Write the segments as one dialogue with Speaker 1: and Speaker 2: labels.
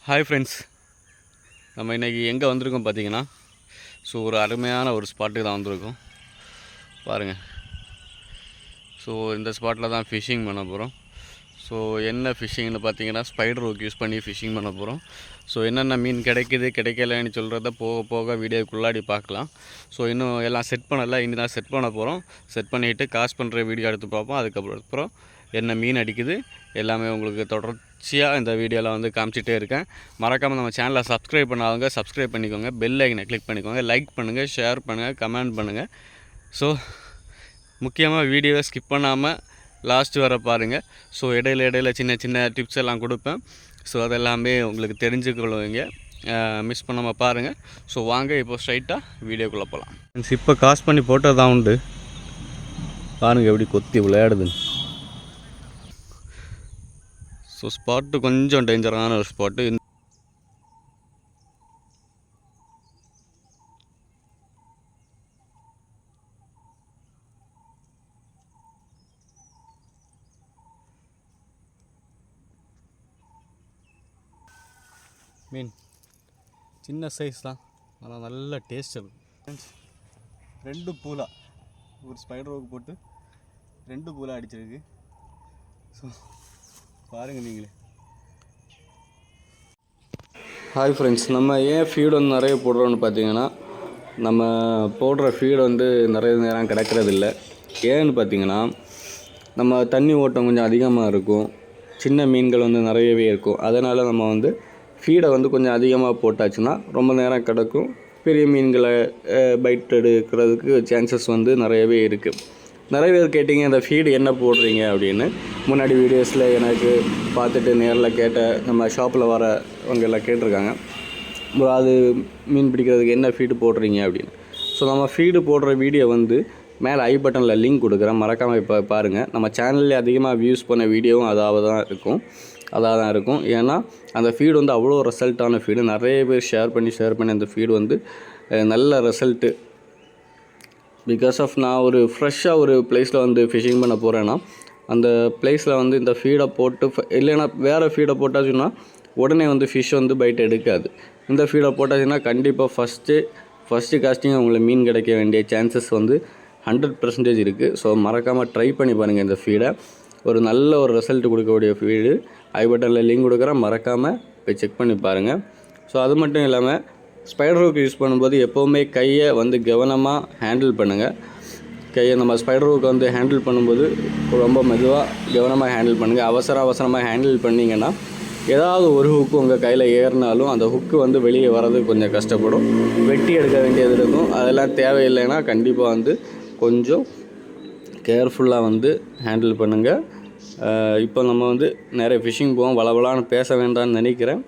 Speaker 1: Hi friends, நம்ம இன்றைக்கி எங்கே வந்திருக்கோம் பார்த்தீங்கன்னா, ஒரு அருமையான ஒரு ஸ்பாட்டுக்கு தான் வந்திருக்கோம். பாருங்கள். இந்த ஸ்பாட்டில் தான் ஃபிஷ்ஷிங் பண்ண போகிறோம். என்ன ஃபிஷ்ஷிங்னு பார்த்தீங்கன்னா, ஸ்பைடர் ஹூக் யூஸ் பண்ணி ஃபிஷ்ஷிங் பண்ண போகிறோம். என்னென்ன மீன் கிடைக்குது கிடைக்கலன்னு சொல்கிறத போக போக வீடியோக்குள்ளாடி பார்க்கலாம். இன்னும் எல்லாம் செட் பண்ணலை, இனி தான் செட் பண்ண போகிறோம். செட் பண்ணிவிட்டு காஸ்ட் பண்ணுற வீடியோ எடுத்து பார்ப்போம். அதுக்கப்புறம் என்ன மீன் அடிக்குது எல்லாமே உங்களுக்கு தொடர்ச்சியாக இந்த வீடியோவில் காமிச்சிட்டே இருக்கேன். மறக்காமல் நம்ம சேனலை சப்ஸ்கிரைப் பண்ணாதவங்க சப்ஸ்கிரைப் பண்ணிக்கோங்க, பெல் ஐக்கனை கிளிக் பண்ணிக்கோங்க, லைக் பண்ணுங்கள், ஷேர் பண்ணுங்கள், கமெண்ட் பண்ணுங்கள். முக்கியமாக வீடியோவை ஸ்கிப் பண்ணாமல் லாஸ்ட் வர பாருங்கள். இடையில சின்ன சின்ன டிப்ஸ் எல்லாம் கொடுப்பேன். அதெல்லாமே உங்களுக்கு தெரிஞ்சுக்கொள்ளுவீங்க, மிஸ் பண்ணாமல் பாருங்கள். வாங்க இப்போ ஸ்ட்ரைட்டாக வீடியோக்குள்ளே போகலாம். இப்போ காசு பண்ணி போட்டது தான் உண்டு. பாருங்கள் எப்படி கொத்தி விளையாடுதுன்னு. ஸ்பாட்டு கொஞ்சம் டேஞ்சரான ஒரு ஸ்பாட்டு. மீன் சின்ன சைஸ் தான், ஆனால் நல்ல டேஸ்ட் இருக்கும். 2 பூலா ஒரு ஸ்பைடர் ஹூக் போட்டு 2 பூலா அடிச்சிருக்கு. பாருங்கள் நீங்களே. ஹாய் ஃப்ரெண்ட்ஸ், நம்ம ஏன் ஃபீடு நிறைய போடுறோன்னு பார்த்தீங்கன்னா, நம்ம போடுற ஃபீடு நிறைய நேரம் கிடக்கிறதில்ல. ஏன்னு பார்த்தீங்கன்னா, நம்ம தண்ணி ஓட்டம் கொஞ்சம் அதிகமாக இருக்கும், சின்ன மீன்கள் நிறையவே இருக்கும். அதனால் நம்ம ஃபீடை கொஞ்சம் அதிகமாக போட்டாச்சுன்னா ரொம்ப நேரம் கிடக்கும். பெரிய மீன்களை பைட் எடுக்கிறதுக்கு சான்சஸ் நிறையவே இருக்குது. நிறைய பேர் கேட்டிங்க, இந்த ஃபீடு என்ன போடுறீங்க அப்படின்னு. முன்னாடி வீடியோஸில் எனக்கு பார்த்துட்டு நேரில் கேட்ட நம்ம ஷாப்பில் வரவங்க எல்லாம் கேட்டிருக்காங்க, அது மீன் பிடிக்கிறதுக்கு என்ன ஃபீடு போடுறீங்க அப்படின்னு. நம்ம ஃபீடு போடுற வீடியோ மேலே ஐ பட்டனில் லிங்க் கொடுக்குறேன், மறக்காமல் இப்போ பாருங்கள். நம்ம சேனலில் அதிகமாக வியூஸ் பண்ண வீடியோவும் அதாக தான் இருக்கும். ஏன்னா அந்த ஃபீடு அவ்வளோ ரிசல்ட்டான ஃபீடு. நிறைய பேர் ஷேர் பண்ணி அந்த ஃபீடு நல்ல ரிசல்ட்டு. பிகாஸ் ஆஃப் நான் ஒரு ஃப்ரெஷ்ஷாக ஒரு பிளேஸில் ஃபிஷிங் பண்ண போகிறேன்னா, அந்த பிளேஸில் இந்த ஃபீடை போட்டு இல்லைன்னா வேறு ஃபீடை போட்டாச்சுன்னா உடனே ஃபிஷ் பைட் எடுக்காது. இந்த ஃபீடை போட்டாச்சுன்னா கண்டிப்பாக ஃபஸ்ட்டு காஸ்டிங் உங்களுக்கு மீன் கிடைக்க வேண்டிய சான்சஸ் 100% இருக்குது. மறக்காமல் ட்ரை பண்ணி பாருங்கள். இந்த ஃபீடை ஒரு நல்ல ஒரு ரிசல்ட் கொடுக்கக்கூடிய ஃபீடு. ஐ பட்டனில் லிங்க் கொடுக்குறேன், மறக்காமல் போய் செக் பண்ணி பாருங்கள். அது மட்டும் இல்லாமல் ஸ்பைடர் ஹூக் யூஸ் பண்ணும்போது எப்போவுமே கையை கவனமாக ஹேண்டில் பண்ணுங்கள். நம்ம ஸ்பைடர் ஹூக்கை ஹேண்டில் பண்ணும்போது ரொம்ப மெதுவாக கவனமாக ஹேண்டில் பண்ணுங்கள். அவசரமாக ஹேண்டில் பண்ணிங்கன்னா ஏதாவது ஒரு ஹுக்கு உங்கள் கையில் ஏறினாலும் அந்த ஹுக்கு வெளியே வர்றது கொஞ்சம் கஷ்டப்படும், வெட்டி எடுக்க வேண்டியது இருக்கும். அதெல்லாம் தேவையில்லைன்னா கண்டிப்பாக கொஞ்சம் கேர்ஃபுல்லாக ஹேண்டில் பண்ணுங்கள். இப்போ நம்ம நிறைய ஃபிஷ்ஷிங் போவோம். வளவலான்னு பேச வேண்டாம்னு நினைக்கிறேன்.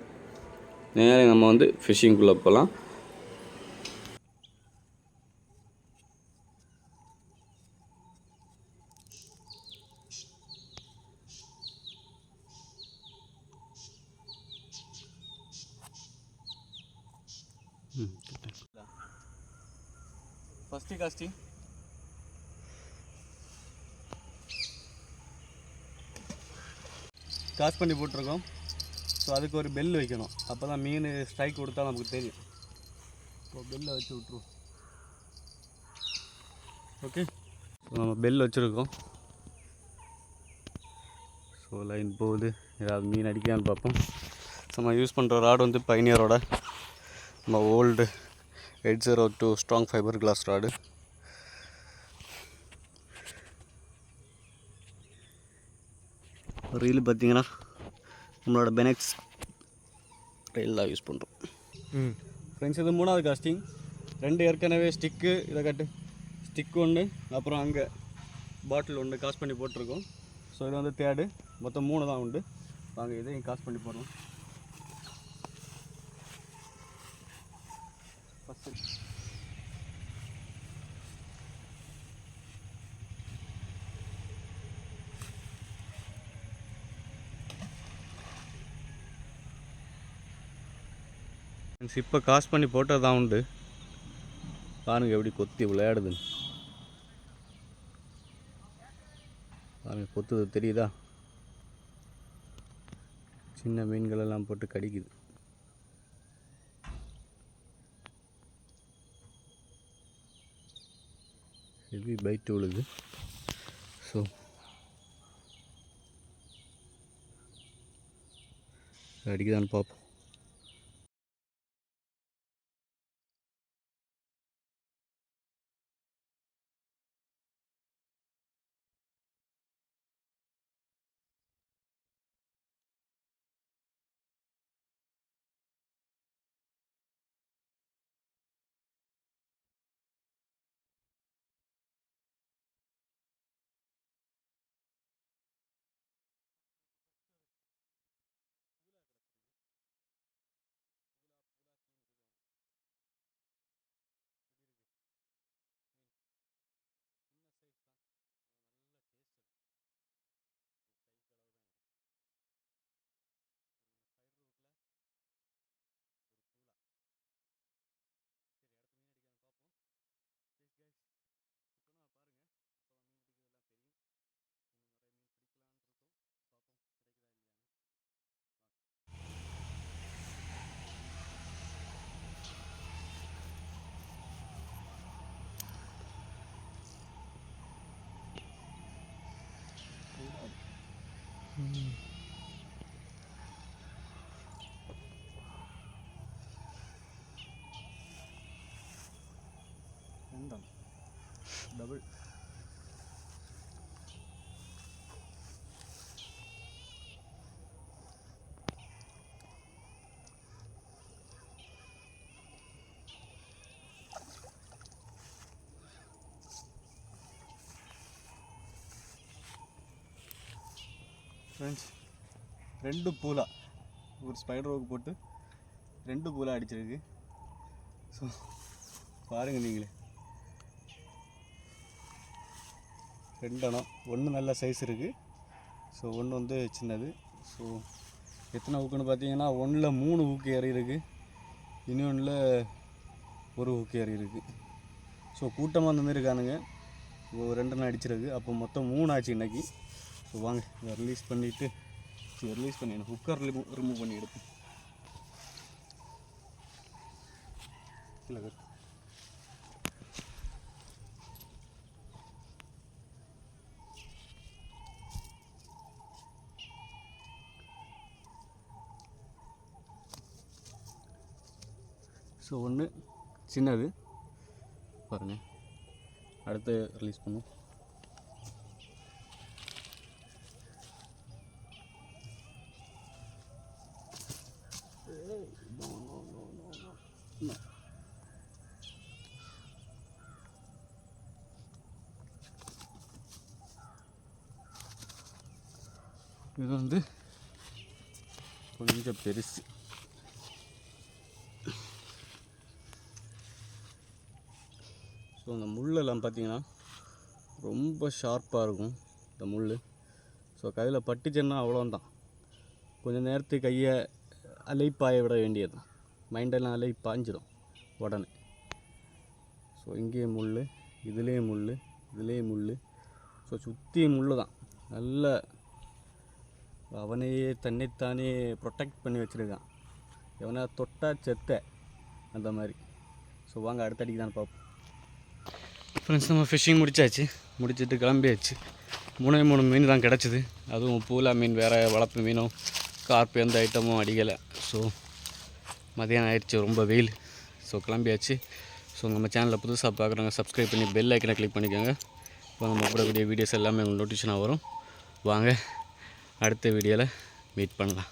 Speaker 1: நேரே நம்ம ஃபிஷ்ஷிங்குள்ளே போகலாம். ஃபஸ்ட்டு காஸ்டிங் காஸ்ட் பண்ணி போட்டிருக்கோம். அதுக்கு ஒரு பெல் வைக்கணும், அப்போ தான் மீன் ஸ்ட்ரைக் கொடுத்தா நமக்கு தெரியும். பெல்லை வச்சு விட்ருவோம். ஓகே, நம்ம பெல் வச்சுருக்கோம். லைன் போகுது, ஏதாவது மீன் அடிக்கலான்னு பார்ப்போம். நம்ம யூஸ் பண்ணுற ராடு பைனியரோட நம்ம old 802 strong fibre class rod. Reel பார்த்தீங்கன்னா நம்மளோட பெனெக்ஸ் ரீல் தான் யூஸ் பண்ணுறோம். ஃப்ரெண்ட்ஸ், இது 3வது காஸ்டிங். 2 ஏற்கனவே ஸ்டிக்கு, இதை கட்டு ஸ்டிக்கு 1, அப்புறம் அங்கே பாட்டில் 1 காஸ்ட் பண்ணி போட்டிருக்கோம். இது 3rd, மொத்தம் 3 தான் உண்டு. வாங்க இதையும் காஸ்ட் பண்ணி போடுறோம். ஃபஸ்ட்டு இப்போ காஸ்ட் பண்ணி போட்டது தான் உண்டு. பாருங்கள் எப்படி கொத்தி விளையாடுதுன்னு. பாருங்கள், கொத்துது தெரியுதா? சின்ன மீன்களெல்லாம் போட்டு கடிக்குது. ஹெவி பைட் விழுது. ஸோ அடிக்குதான்னு பார்ப்போம். டபுள் ஃப்ரெண்ட்ஸ், 2 பூலா ஒரு ஸ்பைடர் ரோக் போட்டு 2 பூலா அடிச்சிருக்கு. ஸோ பாருங்கள் நீங்களே, 2 அணம். ஒன்று நல்ல சைஸ் இருக்குது. ஸோ ஒன்று வந்து சின்னது. ஸோ எத்தனை ஊக்குன்னு பார்த்தீங்கன்னா, ஒன்றில் 3 ஊக்கு ஏறி இருக்குது, இன்னொன்றில் 1 ஊக்கு ஏறி இருக்குது. ஸோ கூட்டமாக அந்த மாதிரி இருக்கானுங்க. 2 அடிச்சிருக்கு. அப்போ மொத்தம் 3 ஆச்சு இன்றைக்கி. ஸோ வாங்க இதை ரிலீஸ் பண்ணிவிட்டு எனக்கு ஹுக்கர் ரிமூவ் பண்ணி எடுப்போம். இல்லை ஸோ ஒன்று சின்னது பாருங்கள். அடுத்து ரிலீஸ் பண்ணுவோம். இது வந்து கொஞ்சம் பெருசு. ஸோ அந்த முள்ளெல்லாம் பார்த்தீங்கன்னா ரொம்ப ஷார்ப்பாக இருக்கும் இந்த முள். ஸோ கையில் பட்டுச்சுன்னா அவ்வளோந்தான், கொஞ்சம் நேரத்துக்கு கையை அலைப்பாய விட வேண்டியது தான். மைண்டெல்லாம் அலை பாஞ்சிடும் உடனே. ஸோ இங்கேயும் முள், இதுலேயும் முள், இதுலேயும் முள். ஸோ சுற்றி முள் தான். நல்ல அவனையே தன்னைத்தானே ப்ரொடெக்ட் பண்ணி வச்சுருக்கான். எவனா தொட்டா செத்த அந்த மாதிரி. ஸோ வாங்க அடுத்தடிக்கு தான் பார்ப்போம். ஃப்ரெண்ட்ஸ், நம்ம ஃபிஷ்ஷிங் முடிச்சுட்டு கிளம்பியாச்சு. 3 மீன் தான் கிடச்சிது. அதுவும் பூலா மீன், வேறு வளர்ப்பு மீனும் கார்ப்பு எந்த ஐட்டமும் அடிக்கலை. ஸோ மதியானம் ஆயிடுச்சு, ரொம்ப வெயில். ஸோ கிளம்பியாச்சு. ஸோ நம்ம சேனலில் புதுசாக பார்க்குறவங்க சப்ஸ்கிரைப் பண்ணி பெல் ஐக்கனை கிளிக் பண்ணிக்கோங்க. இப்போ நம்ம போடக்கூடிய வீடியோஸ் எல்லாமே உங்களுக்கு நோட்டிஃபிகேஷனாக வரும். வாங்க அடுத்த வீடியோவில் மீட் பண்ணலாம்.